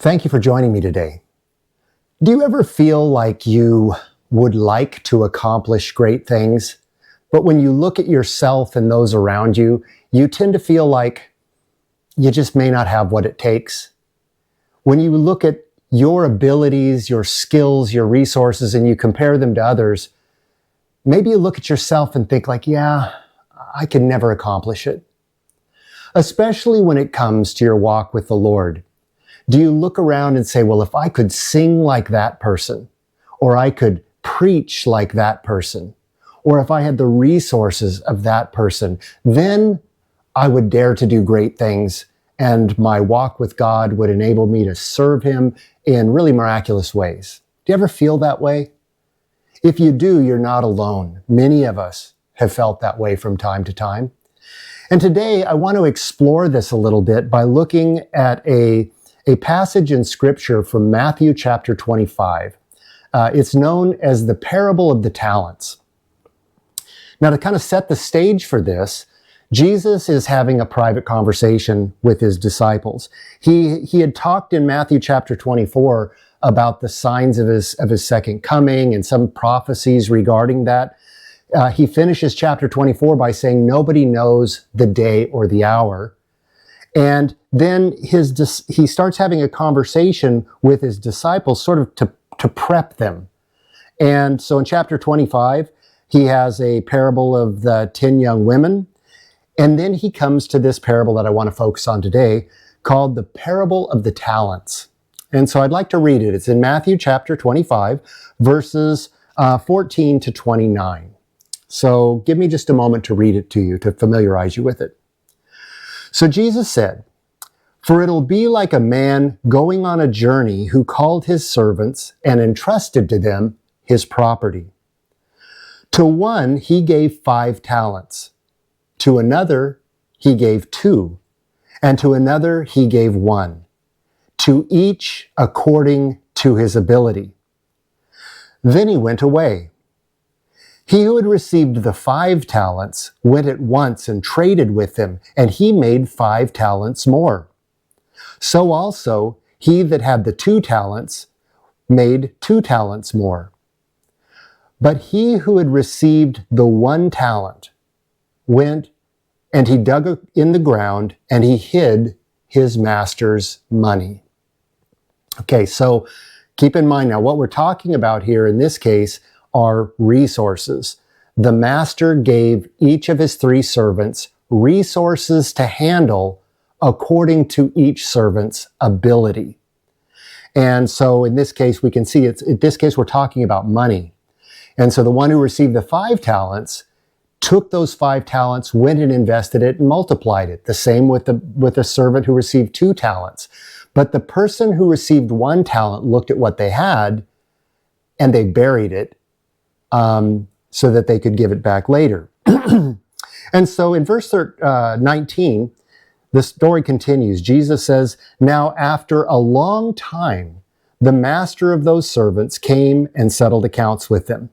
Thank you for joining me today. Do you ever feel like you would like to accomplish great things, but when you look at yourself and those around you, you tend to feel like you just may not have what it takes? When you look at your abilities, your skills, your resources, and you compare them to others, maybe you look at yourself and think like, yeah, I can never accomplish it. Especially when it comes to your walk with the Lord. Do you look around and say, well, if I could sing like that person, or I could preach like that person, or if I had the resources of that person, then I would dare to do great things, and my walk with God would enable me to serve Him in really miraculous ways. Do you ever feel that way? If you do, you're not alone. Many of us have felt that way from time to time. And today I want to explore this a little bit by looking at a passage in Scripture from Matthew chapter 25. It's known as the parable of the talents. Now, to kind of set the stage for this, Jesus is having a private conversation with his disciples. He had talked in Matthew chapter 24 about the signs of his second coming and some prophecies regarding that. He finishes chapter 24 by saying nobody knows the day or the hour. And then he starts having a conversation with his disciples sort of to prep them. And so in chapter 25, he has a parable of the 10 young women. And then he comes to this parable that I want to focus on today called the parable of the talents. And so I'd like to read it. It's in Matthew chapter 25, verses 14 to 29. So give me just a moment to read it to you, to familiarize you with it. So Jesus said, "For it'll be like a man going on a journey who called his servants and entrusted to them his property. To one he gave 5 talents, to another he gave 2, and to another he gave 1, to each according to his ability. Then he went away. He who had received the 5 talents went at once and traded with them, and he made 5 talents more. So also he that had the 2 talents made 2 talents more. But he who had received the 1 talent went and he dug in the ground and he hid his master's money." Okay, so keep in mind now what we're talking about here in this case are resources. The master gave each of his 3 servants resources to handle according to each servant's ability. And so in this case, we can see in this case, we're talking about money. And so the one who received the 5 talents took those 5 talents, went and invested it and multiplied it. The same with the servant who received 2 talents. But the person who received 1 talent looked at what they had and they buried it so that they could give it back later. And so in verse 19, the story continues. Jesus says, "Now after a long time, the master of those servants came and settled accounts with them.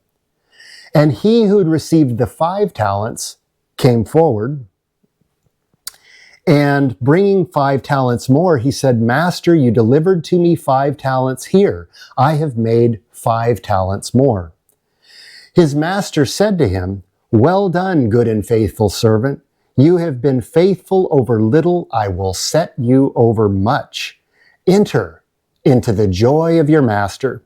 And he who had received the 5 talents came forward, and bringing 5 talents more, he said, 'Master, you delivered to me 5 talents. Here, I have made 5 talents more.' His master said to him, 'Well done, good and faithful servant. You have been faithful over little. I will set you over much. Enter into the joy of your master.'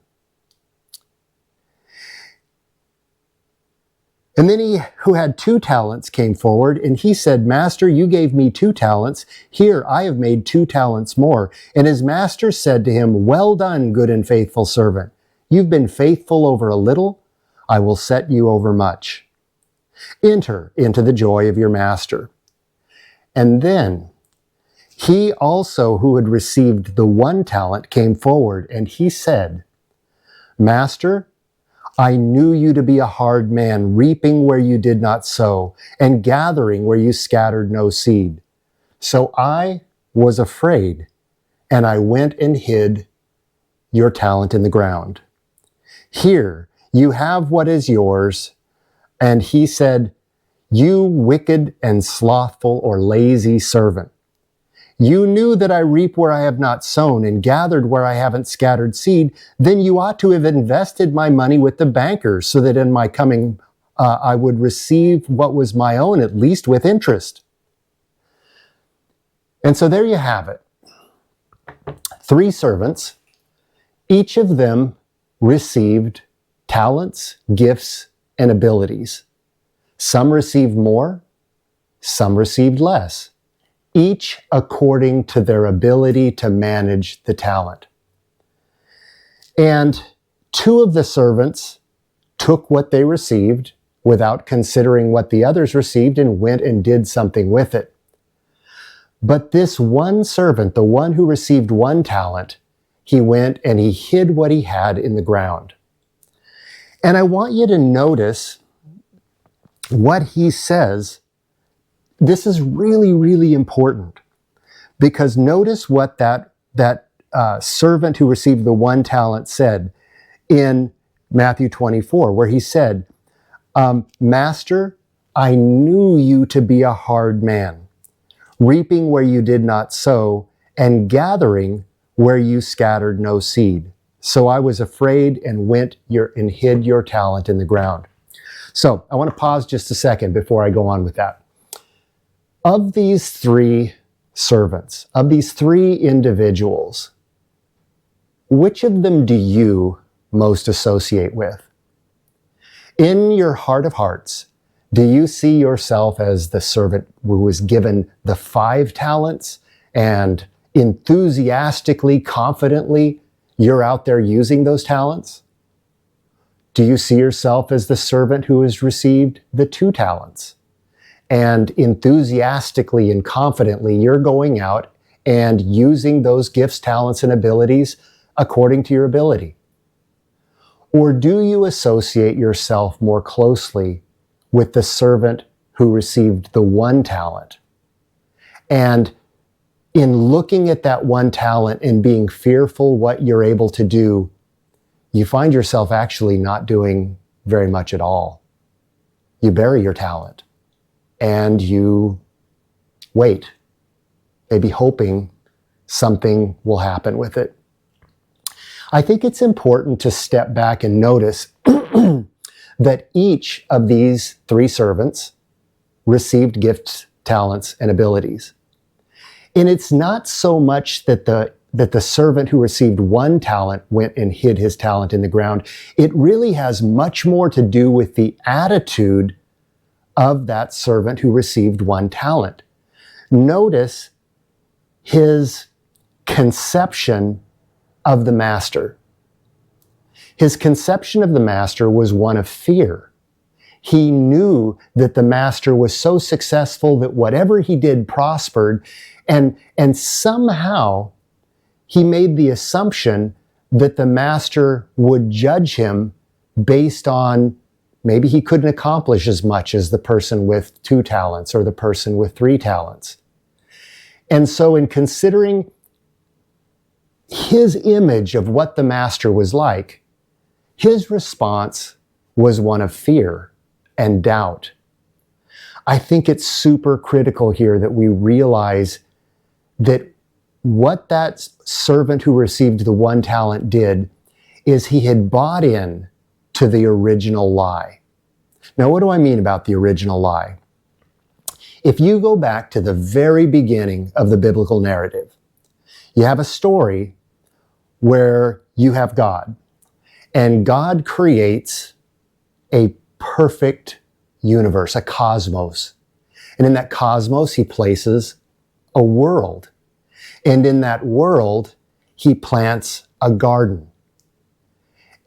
And then he who had 2 talents came forward, and he said, 'Master, you gave me 2 talents. Here, I have made 2 talents more.' And his master said to him, 'Well done, good and faithful servant. You've been faithful over a little. I will set you over much. Enter into the joy of your master.' And then he also who had received the 1 talent came forward, and he said, 'Master, I knew you to be a hard man, reaping where you did not sow, and gathering where you scattered no seed. So I was afraid, and I went and hid your talent in the ground. Here, you have what is yours.' And he said, 'You wicked and slothful or lazy servant. You knew that I reap where I have not sown and gathered where I haven't scattered seed. Then you ought to have invested my money with the bankers so that in my coming I would receive what was my own, at least with interest. And so there you have it. 3 servants, each of them received talents, gifts, and abilities. Some received more, some received less, each according to their ability to manage the talent. And 2 of the servants took what they received without considering what the others received and went and did something with it. But this one servant, the one who received 1 talent, he went and he hid what he had in the ground. And I want you to notice what he says. This is really, really important, because notice what that servant who received the 1 talent said in Matthew 24, where he said, Master, I knew you to be a hard man, reaping where you did not sow, and gathering where you scattered no seed. So I was afraid and went and hid your talent in the ground. So I want to pause just a second before I go on with that. Of these 3 servants, of these 3 individuals, which of them do you most associate with? In your heart of hearts, do you see yourself as the servant who was given the 5 talents and enthusiastically, confidently, you're out there using those talents? Do you see yourself as the servant who has received the 2 talents? And enthusiastically and confidently, you're going out and using those gifts, talents, and abilities according to your ability? Or do you associate yourself more closely with the servant who received the 1 talent? And in looking at that 1 talent and being fearful what you're able to do, you find yourself actually not doing very much at all. You bury your talent and you wait, maybe hoping something will happen with it. I think it's important to step back and notice that each of these 3 servants received gifts, talents, and abilities. And it's not so much that the servant who received 1 talent went and hid his talent in the ground. It really has much more to do with the attitude of that servant who received 1 talent. Notice his conception of the master. His conception of the master was one of fear. He knew that the master was so successful that whatever he did prospered, and somehow he made the assumption that the master would judge him based on maybe he couldn't accomplish as much as the person with 2 talents or the person with 3 talents. And so in considering his image of what the master was like, his response was one of fear and doubt. I think it's super critical here that we realize that what that servant who received the 1 talent did is he had bought in to the original lie. Now, what do I mean about the original lie? If you go back to the very beginning of the biblical narrative, you have a story where you have God, and God creates a perfect universe, a cosmos. And in that cosmos, he places a world. And in that world, he plants a garden.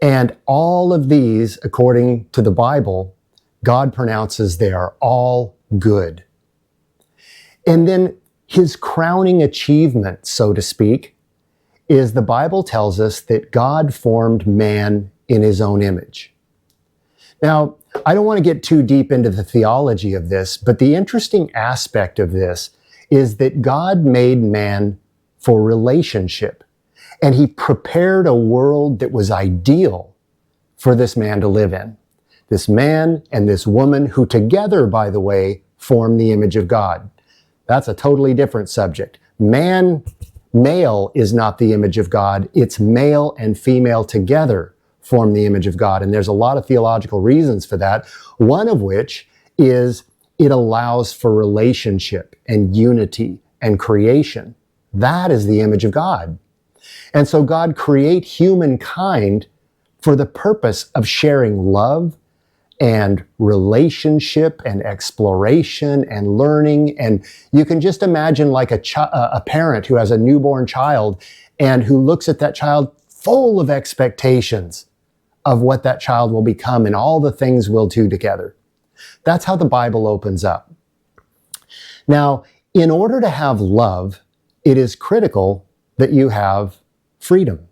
And all of these, according to the Bible, God pronounces they are all good. And then his crowning achievement, so to speak, is the Bible tells us that God formed man in his own image. Now, I don't want to get too deep into the theology of this, but the interesting aspect of this is that God made man for relationship, and he prepared a world that was ideal for this man to live in. This man and this woman, who together, by the way, form the image of God. That's a totally different subject. Male is not the image of God. It's male and female together form the image of God. And there's a lot of theological reasons for that. One of which is it allows for relationship and unity and creation. That is the image of God. And so God creates humankind for the purpose of sharing love and relationship and exploration and learning. And you can just imagine like a parent who has a newborn child and who looks at that child full of expectations of what that child will become and all the things we'll do together. That's how the Bible opens up. Now, in order to have love, it is critical that you have freedom.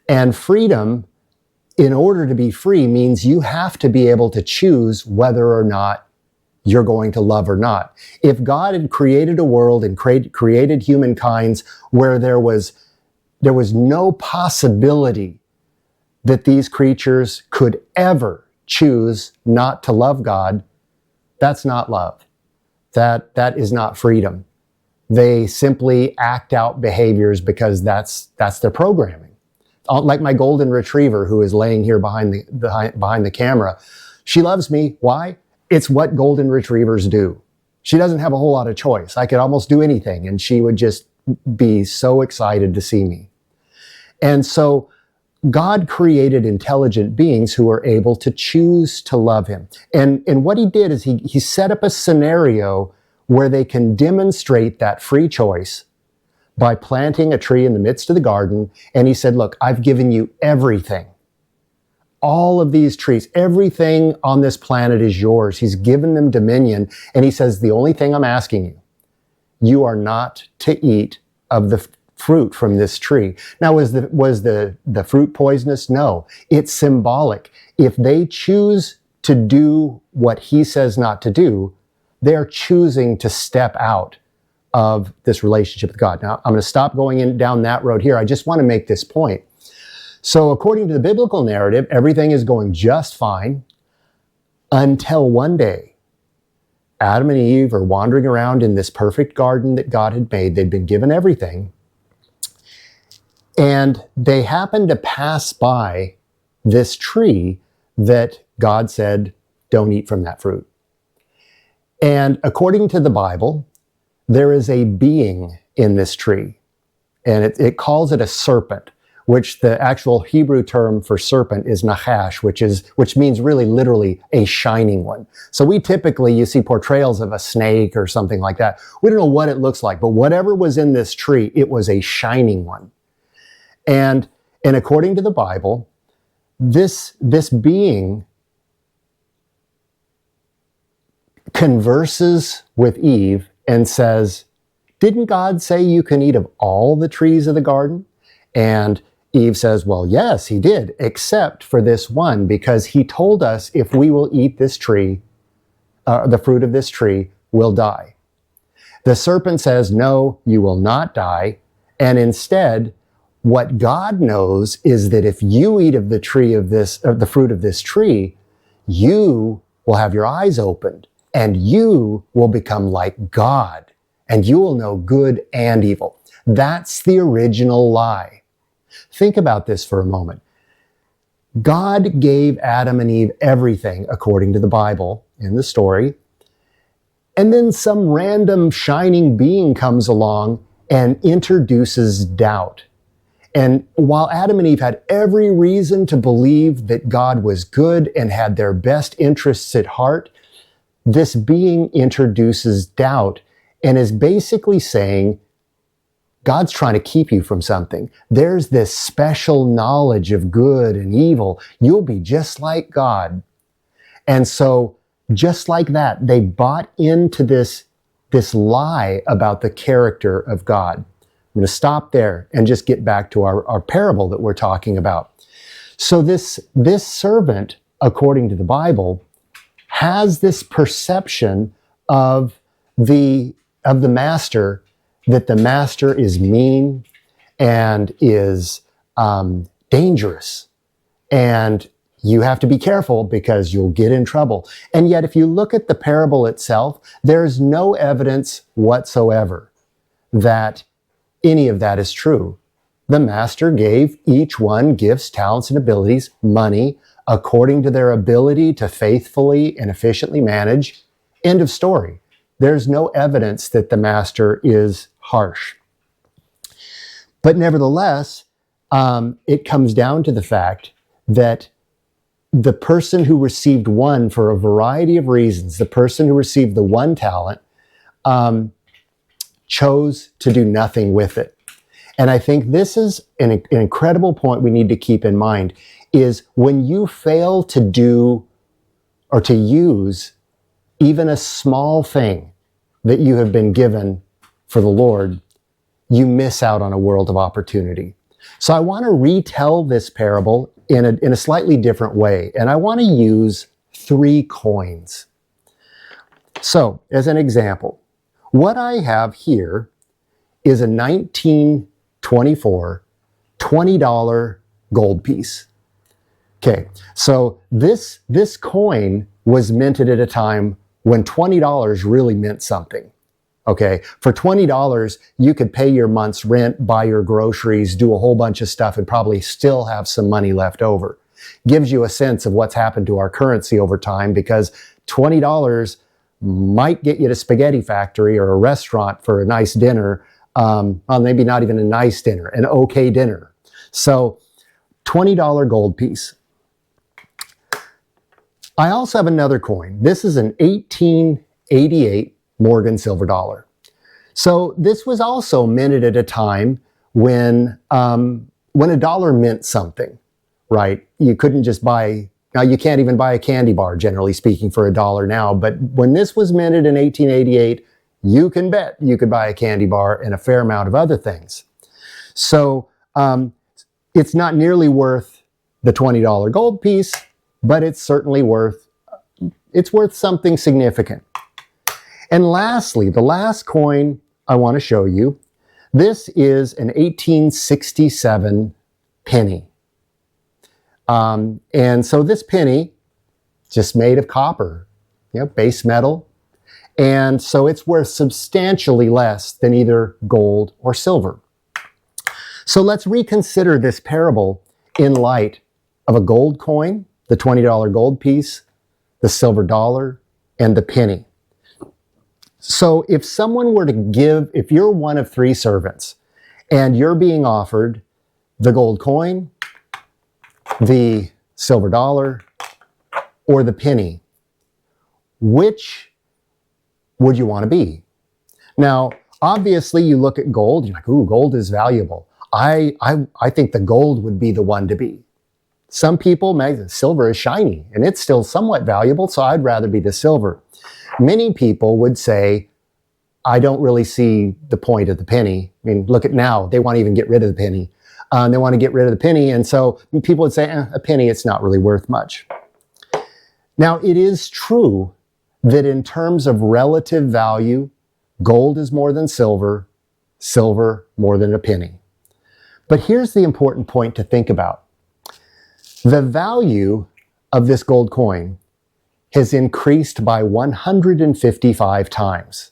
And freedom, in order to be free, means you have to be able to choose whether or not you're going to love or not. If God had created a world and created humankind where there was no possibility that these creatures could ever choose not to love God, that's not love. That is not freedom. They simply act out behaviors because that's their programming. Like my golden retriever who is laying here behind the camera. She loves me. Why? It's what golden retrievers do. She doesn't have a whole lot of choice. I could almost do anything and she would just be so excited to see me. And so God created intelligent beings who are able to choose to love him. And what he did is he set up a scenario where they can demonstrate that free choice by planting a tree in the midst of the garden. And he said, look, I've given you everything. All of these trees, everything on this planet is yours. He's given them dominion. And he says, the only thing I'm asking you, you are not to eat of the fruit from this tree. Now, was the fruit poisonous? No, it's symbolic. If they choose to do what he says not to do, they're choosing to step out of this relationship with God. Now, I'm going to stop going down that road here. I just want to make this point. So according to the biblical narrative, everything is going just fine until one day, Adam and Eve are wandering around in this perfect garden that God had made. They'd been given everything. And they happened to pass by this tree that God said, don't eat from that fruit. And according to the Bible, there is a being in this tree. And it calls it a serpent, which the actual Hebrew term for serpent is nachash, which means really literally a shining one. So you see portrayals of a snake or something like that. We don't know what it looks like, but whatever was in this tree, it was a shining one. And according to the Bible, this being converses with Eve and says, didn't God say you can eat of all the trees of the garden? And Eve says, well, yes, he did, except for this one, because he told us if we will eat this tree, the fruit of this tree, we'll die. The serpent says, no, you will not die. And instead, what God knows is that if you eat of the fruit of this tree, you will have your eyes opened and you will become like God and you will know good and evil. That's the original lie. Think about this for a moment. God gave Adam and Eve everything according to the Bible in the story. And then some random shining being comes along and introduces doubt. And while Adam and Eve had every reason to believe that God was good and had their best interests at heart, this being introduces doubt and is basically saying, God's trying to keep you from something. There's this special knowledge of good and evil. You'll be just like God. And so, just like that, they bought into this lie about the character of God. I'm going to stop there and just get back to our parable that we're talking about. So this servant, according to the Bible, has this perception of the master, that the master is mean and is dangerous. And you have to be careful because you'll get in trouble. And yet, if you look at the parable itself, there's no evidence whatsoever that any of that is true. The master gave each one gifts, talents, and abilities, money, according to their ability to faithfully and efficiently manage. End of story. There's no evidence that the master is harsh. But nevertheless, it comes down to the fact that the person who received one for a variety of reasons, the person who received the one talent, chose to do nothing with it. And I think this is an incredible point we need to keep in mind, is when you fail to do or to use even a small thing that you have been given for the Lord, you miss out on a world of opportunity. So I want to retell this parable in a slightly different way, and I want to use 3 coins. So, as an example, what I have here is a 1924 $20 gold piece. Okay, so this coin was minted at a time when $20 really meant something. Okay, for $20, you could pay your month's rent, buy your groceries, do a whole bunch of stuff, and probably still have some money left over. Gives you a sense of what's happened to our currency over time, because $20 might get you to Spaghetti Factory or a restaurant for a nice dinner. Well, maybe not even a nice dinner, an okay dinner. So, $20 gold piece. I also have another coin. This is an 1888 Morgan silver dollar. So this was also minted at a time when a dollar meant something, right? You couldn't just buy, now you can't even buy a candy bar, generally speaking, for $1 now. But when this was minted in 1888, you can bet you could buy a candy bar and a fair amount of other things. So it's not nearly worth the $20 gold piece, but it's certainly worth something significant. And lastly, the last coin I want to show you, this is an 1867 penny. And so this penny, just made of copper, base metal. And so it's worth substantially less than either gold or silver. So let's reconsider this parable in light of a gold coin, the $20 gold piece, the silver dollar, and the penny. So if someone were to give, if you're one of 3 servants and you're being offered the gold coin, the silver dollar, or the penny, which would you want to be? Now, obviously you look at gold, you're like, ooh, gold is valuable. I think the gold would be the one to be. Some people, silver is shiny and it's still somewhat valuable, so I'd rather be the silver. Many people would say, I don't really see the point of the penny. I mean, look at now, they want to even get rid of the penny. They want to get rid of the penny, and so people would say, a penny, it's not really worth much. Now, it is true that in terms of relative value, gold is more than silver, silver more than a penny. But here's the important point to think about. The value of this gold coin has increased by 155 times.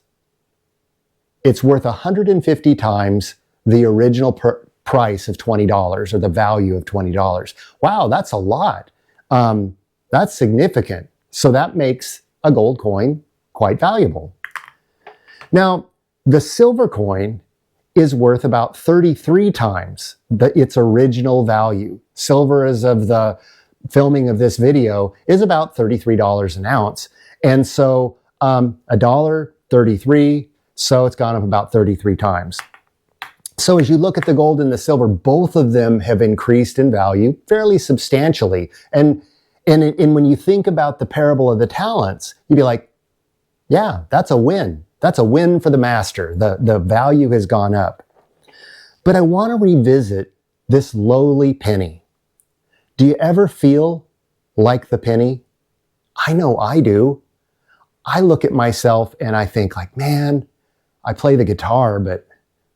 It's worth 150 times the original price of $20, or the value of $20. Wow, that's a lot. That's significant. So that makes a gold coin quite valuable. Now, the silver coin is worth about 33 times its original value. Silver, as of the filming of this video, is about $33 an ounce. And so $1.33, so it's gone up about 33 times. So as you look at the gold and the silver, both of them have increased in value fairly substantially. And when you think about the parable of the talents, you'd be like, yeah, that's a win. That's a win for the master. The value has gone up. But I want to revisit this lowly penny. Do you ever feel like the penny? I know I do. I look at myself and I think like, man, I play the guitar, but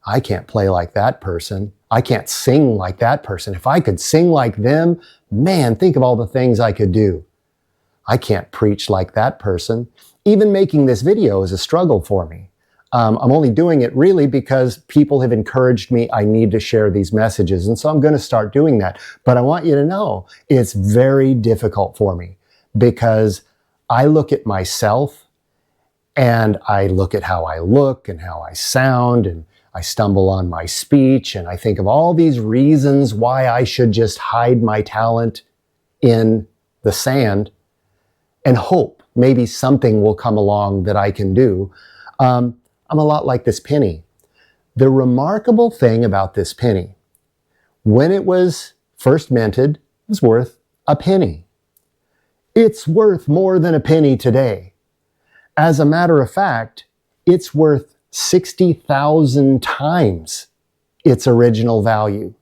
I can't play like that person. I can't sing like that person. If I could sing like them, man, think of all the things I could do. I can't preach like that person. Even making this video is a struggle for me. I'm only doing it really because people have encouraged me. I need to share these messages. And so I'm going to start doing that. But I want you to know it's very difficult for me because I look at myself and I look at how I look and how I sound, and I stumble on my speech, and I think of all these reasons why I should just hide my talent in the sand and hope maybe something will come along that I can do. I'm a lot like this penny. The remarkable thing about this penny, when it was first minted, it was worth a penny. It's worth more than a penny today. As a matter of fact, it's worth 60,000 times its original value.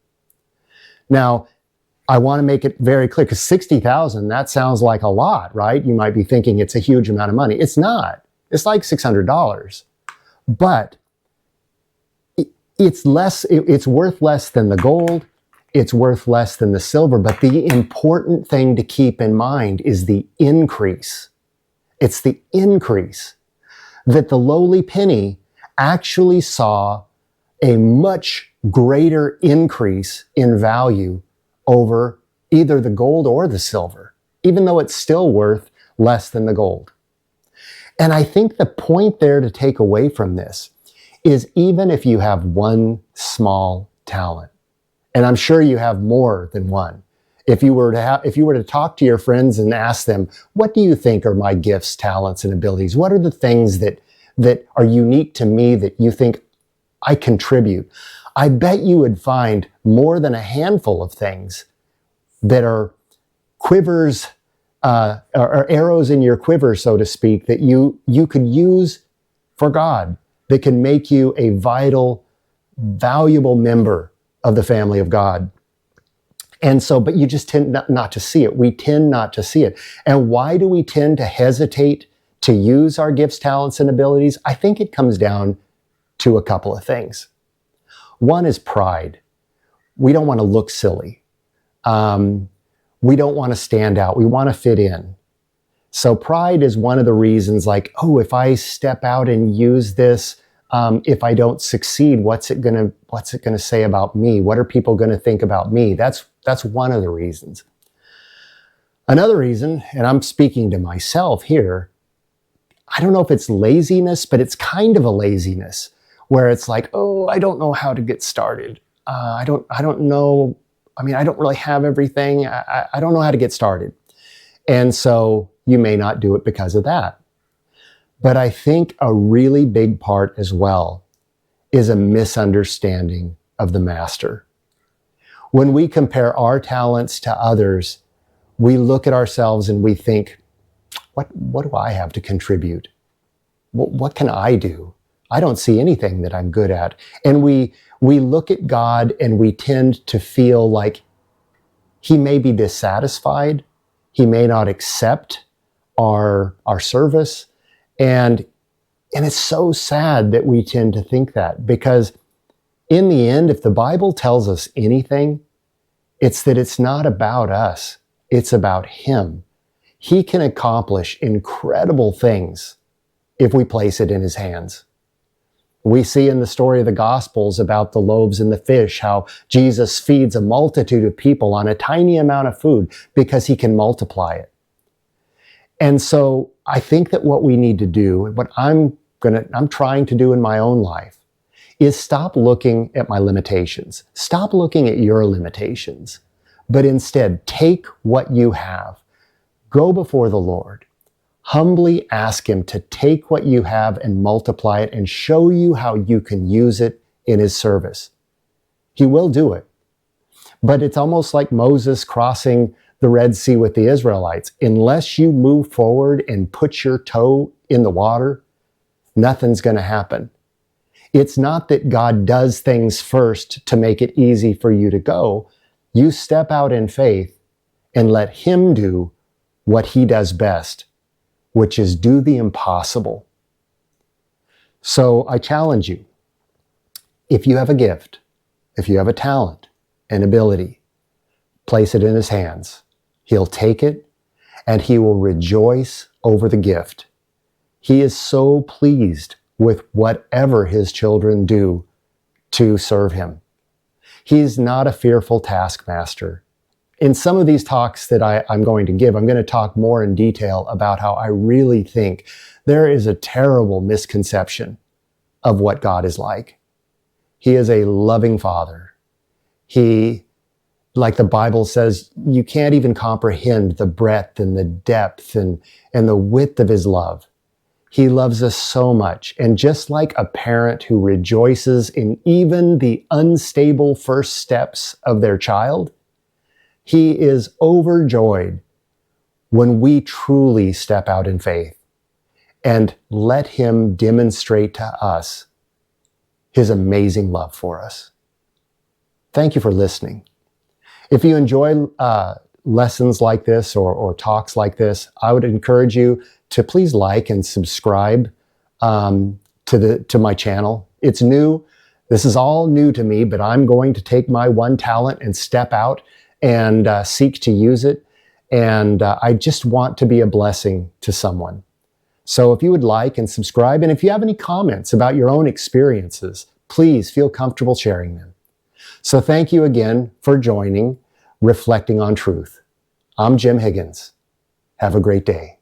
Now, I want to make it very clear, because 60,000, that sounds like a lot, right? You might be thinking it's a huge amount of money. It's not. It's like $600. But it's worth less than the gold. It's worth less than the silver. But the important thing to keep in mind is the increase. It's the increase that the lowly penny actually saw a much greater increase in value over either the gold or the silver, even though it's still worth less than the gold. And I think the point there to take away from this is, even if you have one small talent, and I'm sure you have more than one, if you were to talk to your friends and ask them, what do you think are my gifts, talents, and abilities? What are the things that are unique to me that you think I contribute? I bet you would find more than a handful of things that are quivers, or arrows in your quiver, so to speak, that you could use for God, that can make you a vital, valuable member of the family of God. And so, but you just tend not to see it. We tend not to see it. And why do we tend to hesitate to use our gifts, talents, and abilities? I think it comes down to a couple of things. One is pride. We don't want to look silly. We don't want to stand out. We want to fit in. So pride is one of the reasons, like, oh, if I step out and use this, if I don't succeed, what's it gonna say about me? What are people gonna think about me? That's one of the reasons. Another reason, and I'm speaking to myself here, I don't know if it's laziness, but it's kind of a laziness where it's like, oh, I don't know how to get started. I don't know. I mean, I don't really have everything. I don't know how to get started. And so you may not do it because of that. But I think a really big part as well is a misunderstanding of the master. When we compare our talents to others, we look at ourselves and we think, what do I have to contribute? What can I do? I don't see anything that I'm good at. And we look at God and we tend to feel like he may be dissatisfied. He may not accept our service. And it's so sad that we tend to think that, because in the end, if the Bible tells us anything, it's that it's not about us. It's about him. He can accomplish incredible things if we place it in his hands. We see in the story of the Gospels about the loaves and the fish, how Jesus feeds a multitude of people on a tiny amount of food because he can multiply it. And so I think that what we need to do, what I'm trying to do in my own life, is stop looking at my limitations. Stop looking at your limitations, but instead take what you have, go before the Lord, humbly ask him to take what you have and multiply it and show you how you can use it in his service. He will do it. But it's almost like Moses crossing the Red Sea with the Israelites. Unless you move forward and put your toe in the water, nothing's going to happen. It's not that God does things first to make it easy for you to go. You step out in faith and let him do what he does best, which is do the impossible. So I challenge you, if you have a gift, if you have a talent, an ability, place it in his hands. He'll take it and he will rejoice over the gift. He is so pleased with whatever his children do to serve him. He's not a fearful taskmaster. In some of these talks that I'm going to give, I'm going to talk more in detail about how I really think there is a terrible misconception of what God is like. He is a loving Father. He, like the Bible says, you can't even comprehend the breadth and the depth and the width of his love. He loves us so much. And just like a parent who rejoices in even the unstable first steps of their child, he is overjoyed when we truly step out in faith and let him demonstrate to us his amazing love for us. Thank you for listening. If you enjoy lessons like this or talks like this, I would encourage you to please like and subscribe to my channel. It's new. This is all new to me, but I'm going to take my one talent and step out and seek to use it. And I just want to be a blessing to someone. So if you would like and subscribe, and if you have any comments about your own experiences, please feel comfortable sharing them. So thank you again for joining Reflecting on Truth. I'm Jim Higgins. Have a great day.